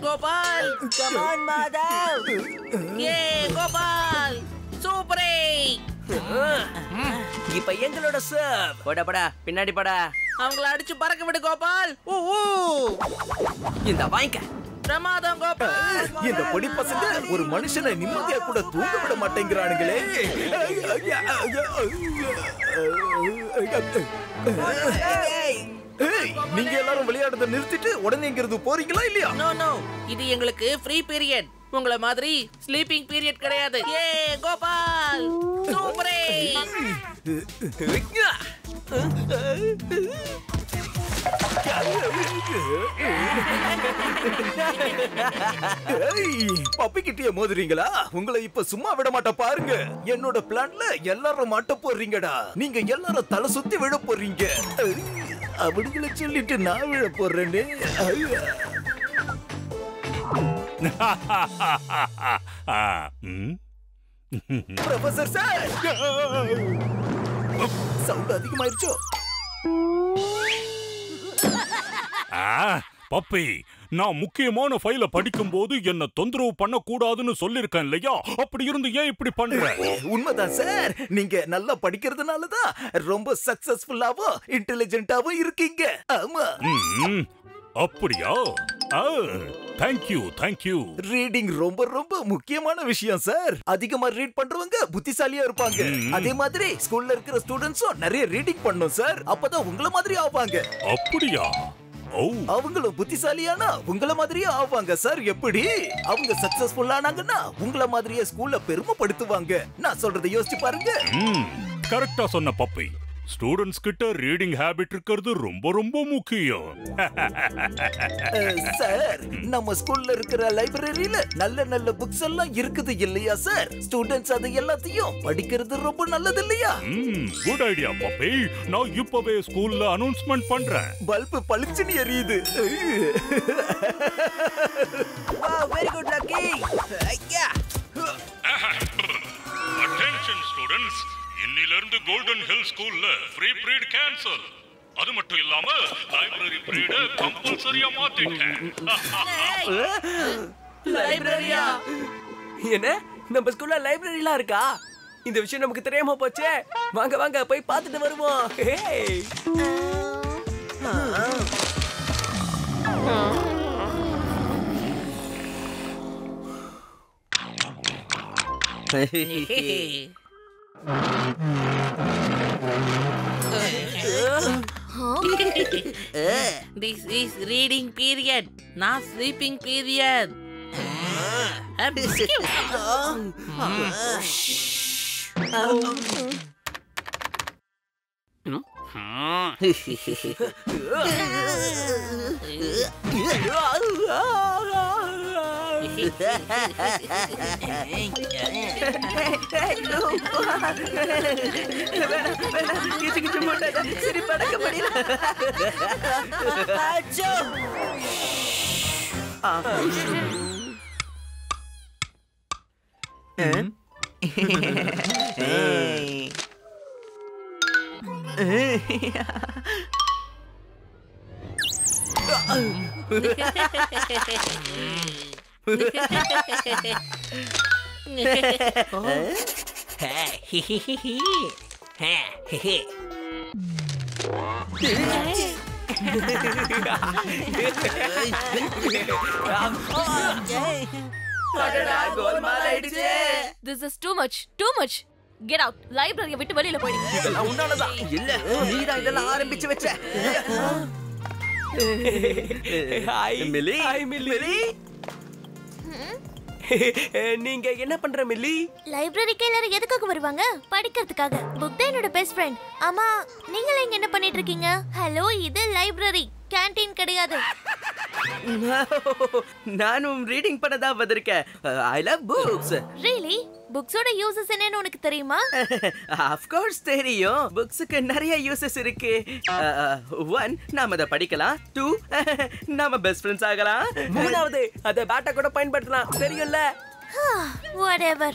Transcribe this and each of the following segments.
Gopal. Come on Madhav. ஏ கோபால் சூப்பரே. இப்ப எங்களோட சர்வ். போடா பின்னாடி போடா. அவங்கள அடிச்சு பறக்க விடு கோபால். இந்த வாங்கிக்க. பிரமாதம் கோபால். இந்த பொடி பசங்க ஒரு மனுஷனை நிம்மதியா கூட தூங்க விட மாட்டேங்கிறானுங்களே. நீங்க எல்லாரும் விளையாடுறத நிறுத்திட்டு உடனே இங்கிருந்து போறீங்களா இல்லையா? நோ நோ, இது எங்களுக்கு ஃப்ரீ பீரியட். உங்கள மாதிரி ஸ்லீப்பிங் பீரியட் கிடையாது. ஏ கோபால் சூப்பரே. பப்பி கிட்டிய மோதுறீங்களா? உங்களை இப்ப சும்மா விட மாட்டேன் பாருங்க. என்னோட பிளான்ல எல்லாரும் மாட்ட போறீங்கடா. நீங்க எல்லாரும் தலை சுத்தி விழ போறீங்க. அவங்கள சொல்லிட்டு நான் விழ போறேன்னு. ப்ரொஃபசர் சார், சவுண்ட் அதிகமாயிருச்சோ? பப்பி, நான் முக்கியமான ஃபைல படிக்கும் போது என்ன தொந்தரவு பண்ண கூடாதுன்னு சொல்லிருக்கேன் இல்லையா? அப்படி இருந்து ஏன் இப்படி பண்ற? உண்மைதான் சார். நீங்க நல்லா படிக்கிறதுனாலதான் ரொம்ப சக்சஸ்ஃபுல்லாவும் இன்டெலிஜென்ட்டாவும் இருக்கீங்க. ஆமா. அப்படியா? தேங்க்யூ. ரீடிங் ரொம்ப ரொம்ப முக்கியமான விஷயம் சார். அதிகமா ரீட் பண்றவங்க புத்திசாலியா இருப்பாங்க. அதே மாதிரி ஸ்கூல்ல இருக்கிற ஸ்டூடெண்ட்ஸும் நிறைய ரீடிங் பண்ணணும் சார். அப்பதான் உங்கள மாதிரி ஆவாங்க. அப்படியா? அவங்களும் புத்திசாலியானா உங்கள மாதிரியே ஆவாங்க சார். எப்படி? அவங்க சக்சஸ்ஃபுல் ஆனாங்கன்னா உங்கள மாதிரியே ஸ்கூல்ல பெருமைப்படுத்துவாங்க. நான் சொல்றதை யோசிச்சு பாருங்க. கரெக்டா சொன்ன பப்பி. ஸ்டூடண்ட்ஸ் கிட்ட ரீடிங் ஹேபிட் இருக்கிறது ரொம்ப ரொம்ப முக்கியம். சார், நம்ம ஸ்கூல்ல இருக்கிற லைப்ரரியில நல்ல நல்ல புக்ஸ் எல்லாம் இருக்குது இல்லையா சார்? ஸ்டூடண்ட்ஸ் அது எல்லாத்தையும் படிக்கிறது ரொம்ப நல்லது இல்லையா? Good idea puppy. நான் இப்பவே ஸ்கூல்ல அனௌன்ஸ்மென்ட் பண்றேன். பல்பு பளிச்சுன்னு எரியுது. Very good lucky. Attention students, இன்னிலிருந்து கோல்டன் ஹில் ஸ்கூல்ல ஃப்ரீ பீரியட் கேன்சல். அது மட்டும் இல்லாம லைப்ரரி பீரியட் கம்பல்சரியா மாத்திட்டேன். லைப்ரரியா? என்ன, நம்ம ஸ்கூல்ல லைப்ரரிலாம் இருக்கா? இந்த விஷயம் நமக்கு தெரியாம போச்சே. வாங்க போய் பார்த்துட்டு வருவோம். This is reading period, not sleeping period. This is too much. Get out. Library விட்டு வெளியில போயிடுங்க. இதெல்லாம் உன்னாலதான். இல்ல, நீதான் இதெல்லாம் ஆரம்பிச்சு வச்ச. Hi milli. நீங்க என்ன பண்ற மில்லி? லைப்ரரிக்கு எல்லாரும் எதுக்காக வருவாங்க? படிக்கிறதுக்காக. புக் தான் என்னோட பெஸ்ட் ஃப்ரெண்ட். அம்மா, நீங்களே இங்க என்ன பண்ணிட்டு இருக்கீங்க? ஹலோ, இது லைப்ரரி, கேண்டீன் கிடையாது. நானும் ரீடிங் பண்ணதா வந்திருக்கேன். I love books. ரியலி? புக்ஸோட யூசஸ் என்னன்னு உனக்கு தெரியுமா? ஆஃப் கோர்ஸ் தெரியும். புக்ஸ்க்கு நிறைய யூசஸ் இருக்கு. 1, நாம அத படிக்கலாம். 2, நாம பெஸ்ட் ஃப்ரெண்ட்ஸ் ஆகலாம். 3வது, அத பேட்டா கூட பயன்படுத்தலாம். தெரியும்ல? Whatever.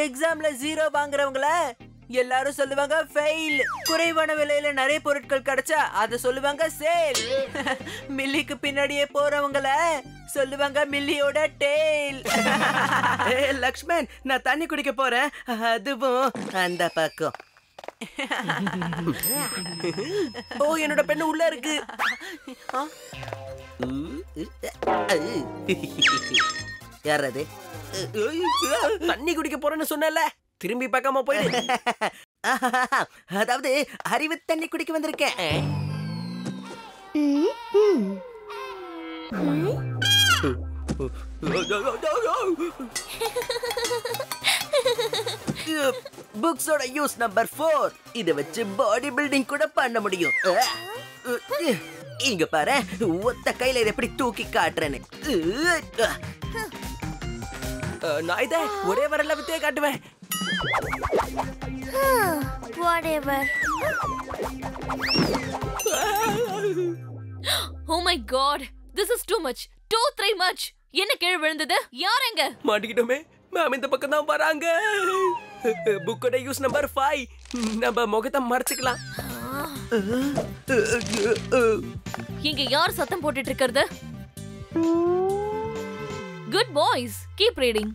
எக்ஸாம்ல 0 வாங்குறவங்கள எல்லாரும் சொல்லுவாங்க ஃபெயில். குறைவான விலையில நிறைய பொருட்கள் கிடைச்சா அத சொல்லுவாங்க சேல். மில்லிக்கு பின்னாடியே போறவங்கள சொல்லுவாங்க மில்லியோட டேல். லக்ஷ்மன், நான் தண்ணி குடிக்க போறேன். அதுவும் அந்த பக்கம். ஓ, என்னோட பெண்ணு உள்ள இருக்கு. யாரது? தண்ணி குடிக்க போறேன்னு சொன்னல, திரும்பி பார்க்காம போயிடு. அதாவது அறிவு தண்ணி குடிக்க வந்திருக்கேன். புக்ஸோட யூஸ் நம்பர் 4. இத வச்சு பாடி பில்டிங் கூட பண்ண முடியும். இங்க பாரு, ஒத்த கையில இத எப்படி தூக்கி காட்டுறேன்னு. நான் இத ஒரே வரல வித்தே காட்டுவேன். Whatever. Oh my god, this is too much. Too much. என்ன கீழ விழுந்தது? யார் எங்க? மாட்டிக்கிட்டோமே. மேம் இந்த பக்கம் தான் வராங்க. புக்கோட யூஸ் நம்பர் 5. நம்ம முகத்தை மறைச்சுக்கலாம். இங்க யார் சத்தம் போட்டுட்டு இருக்கிறது? Good boys, keep reading.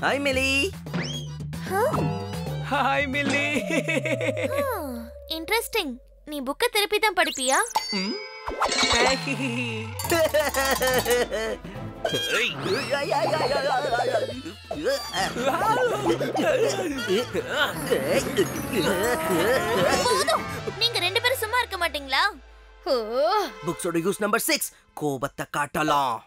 Hi Millie. Hi Millie. Interesting. நீ புக்க திருப்பி தான் படிப்பியா? போதும். நீங்க ரெண்டு பேரும் சும்மா இருக்க மாட்டீங்களா? புக்ஸோட யூஸ் நம்பர் 6. கோபத்தை காட்டலாம்.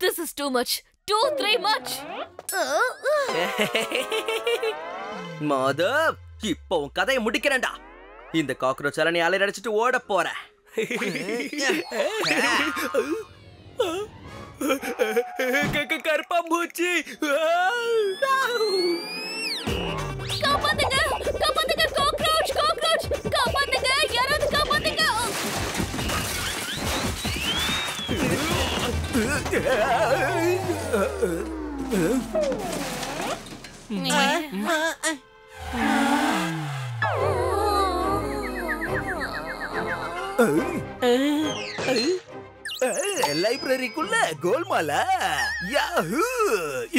This is too much. Too much. Madhav, இப்போ உன் கதையை முடிக்கிறேன்டா. இந்த காக்ரோச்சால நீ அலைய அடிச்சிட்டு ஓட போற. கருப்பா மூச்சி. காப்பாத்துங்க, காப்பாத்துங்க, காக்ரோச், காக்ரோச், காப்பாத்துங்க, யாராவது காப்பாத்துங்க. லைப்ரரிக்குள்ள கோல்மாலா. யாஹூ!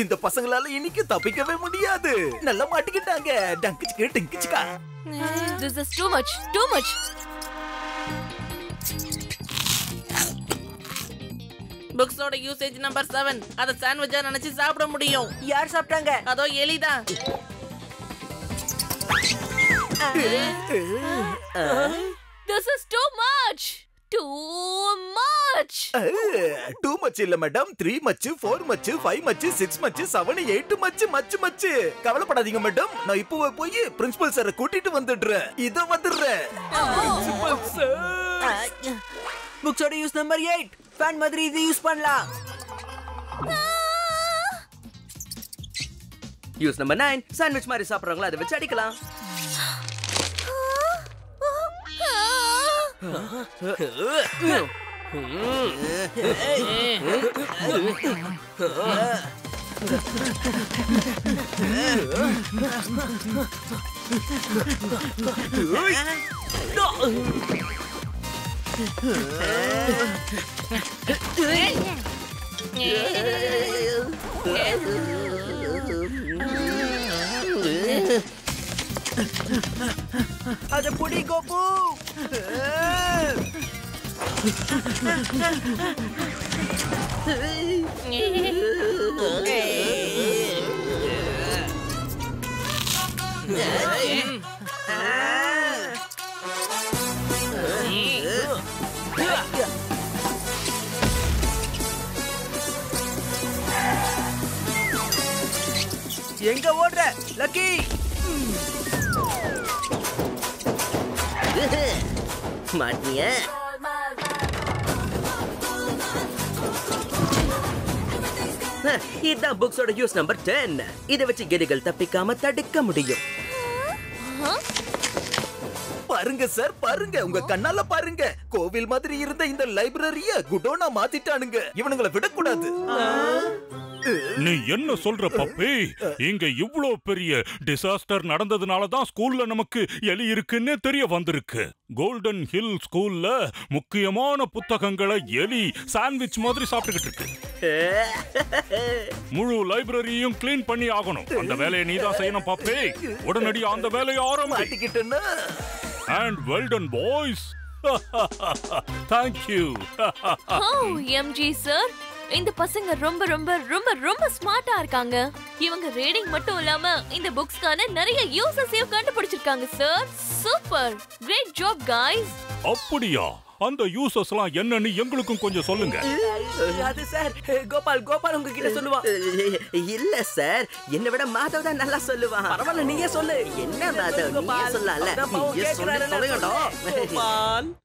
இந்த பசங்களால இன்னைக்கு தப்பிக்கவே முடியாது. நல்லா மாட்டிக்கிட்டாங்க. டங்கிச்சுக்க டிங்கிச்சுக்கா. This is too much. Too much. புக்ஸோட யூசேஜ் நம்பர் 7. அத சாண்ட்விச்சா நினைச்சு சாப்பிட முடியும். யார் சாப்பிட்டாங்க? அதோ எலிதான். This is too much. Too much. Too much இல்ல madam. 3 much, 4 much, 5 much, 6 much, 7, 8 much, much. கவலைப்படாதீங்க மேடம். நான் இப்போ போய் பிரின்சிபல் சாரை கூட்டிட்டு வந்துடுறேன். இத வந்துடுறேன். Principal sir. புக்ஸோட use number 8. Fan மாதிரி இது யூஸ் பண்ணலாம். Use number 9. சாண்ட்விச் மாதிரி சாப்பிடுறாங்களா, அதை வச்சு அடிக்கலாம். அத புடி கோபு. எங்க ஓடுற லக்கி? மாட்டிய இதான் புக்ஸோட யூஸ் நம்பர் 10. இதை வச்சு எலிகள் தப்பிக்காம தடுக்க முடியும். பாருங்க சார், பாருங்க, உங்க கண்ணால பாருங்க. கோவில் மாதிரி இருந்த இந்த லைப்ரரிய குடோனா மாத்திட்டானுங்க. இவனுங்களை விடக்கூடாது. நீ என்ன சொல்ற பப்பி? இங்க இவ்ளோ பெரிய டிசாஸ்டர் நடந்ததுனால தான் ஸ்கூல்ல நமக்கு எலி இருக்குன்னு தெரிய வந்திருக்கு. கோல்டன் ஹில் ஸ்கூல்ல முக்கியமான புத்தகங்களை எலி சாண்ட்விச் மாதிரி சாப்பிட்டுக்கிட்டு இருக்கு. முழு லைப்ரரியும் கிளீன் பண்ணி ஆகணும். அந்த வேலையை நீதான் செய்யணும் பப்பி. உடனடியா அந்த வேலையை ஆரம்பி. And well done, boys. Thank you. Oh, MG sir. இந்த பசங்க ரொம்ப ரொம்ப ரொம்ப ரொம்ப ஸ்மார்ட்டா இருக்காங்க. இவங்க ரீடிங் மட்டும் இல்லாம இந்த புக்ஸ்க்கான நிறைய யூசஸையும் கண்டுபிடிச்சிருக்காங்க sir. Super. Great job guys. அப்படியா? அந்த யூசஸ்லாம் என்னன்னு எங்களுக்கும் கொஞ்சம் சொல்லுங்க. அது சார், கோபால் உங்ககிட்ட சொல்லுவான். இல்ல சார், என்னை விட மாதவ் தான் நல்லா சொல்லுவான். பரவாயில்ல, நீயே சொல்லு. என்ன மாதவ், நீயே சொல்லல. கோபால்